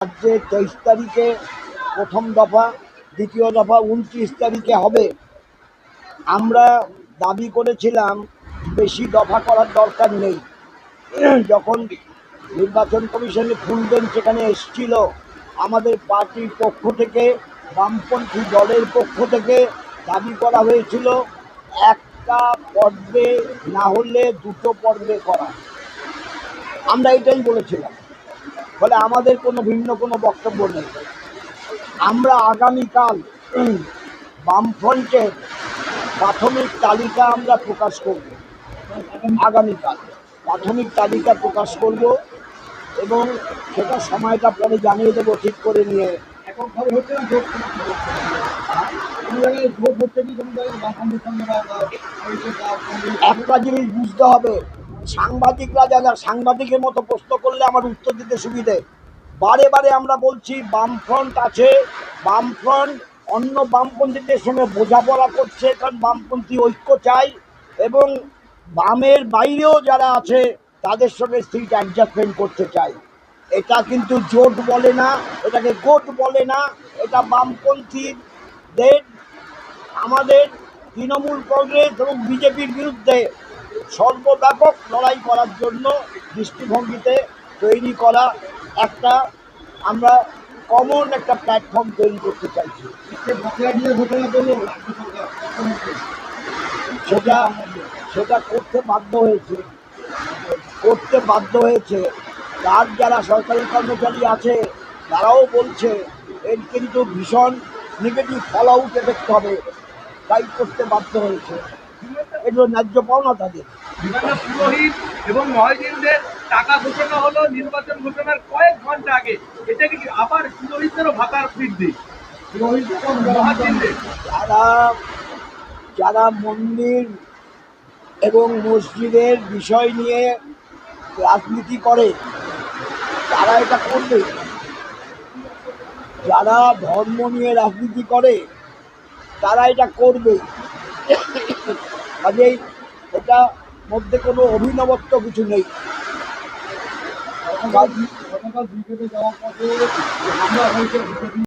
রাজ্যে 23 তারিখে প্রথম দফা, দ্বিতীয় দফা 29 তারিখে হবে। আমরা দাবি করেছিলাম বেশি দফা করার দরকার নেই। যখন নির্বাচন কমিশনে ফুল বেঞ্চ সেখানে এসেছিল, আমাদের পার্টির পক্ষ থেকে, বামপন্থী দলের পক্ষ থেকে দাবি করা হয়েছিল একটা পর্বে না হলে দুটো পর্বে করা। আমরা এটাই বলেছিলাম, ফলে আমাদের কোনো ভিন্ন কোনো বক্তব্য নেই। আমরা আগামীকাল বামফ্রন্টের প্রাথমিক তালিকা আমরা প্রকাশ করব। আগামীকাল প্রাথমিক তালিকা প্রকাশ করব এবং সেটা সময়টা পরে জানিয়ে দেবো ঠিক করে নিয়ে। একটা জিনিস বুঝতে হবে, সাংবাদিকরা যারা সাংবাদিকের মতো প্রশ্ন করলে আমার উত্তর দিতে সুবিধে। বারে বারে আমরা বলছি বামফ্রন্ট আছে, বামফ্রন্ট অন্য বামপন্থীদের সঙ্গে বোঝাপড়া করছে, কারণ বামপন্থী ঐক্য চাই এবং বামের বাইরেও যারা আছে তাদের সঙ্গে সিট অ্যাডজাস্টমেন্ট করতে চাই। এটা কিন্তু জোট বলে না, এটাকে গোট বলে না, এটা বামপন্থীদের আমাদের তৃণমূল কংগ্রেস এবং বিজেপির বিরুদ্ধে সর্বব্যাপক লড়াই করার জন্য দৃষ্টিভঙ্গিতে তৈরি করা একটা আমরা কমন একটা প্ল্যাটফর্ম তৈরি করতে চাইছি। সেটা করতে বাধ্য হয়েছে তার যারা সরকারি কর্মচারী আছে তারাও বলছে এর কিন্তু ভীষণ নেগেটিভ ফল আউট এফেক্ট হবে, তাই করতে বাধ্য হয়েছে। এগুলো ন্যায্য পাওনা তাদের। পুরোহিত এবং মহাজিনদের টাকা ঘোষণা হলো নির্বাচন ঘোষণার কয়েক ঘন্টা আগে, এটা কি আবার পুরোহিতদেরও ভাতার বৃদ্ধি? যারা মন্দির এবং মসজিদের বিষয় নিয়ে রাজনীতি করে তারা এটা করবে, যারা ধর্ম নিয়ে রাজনীতি করে তারা এটা করবে। কাজেই এটা মধ্যে কোনো অভিনবত্ব কিছু নেই।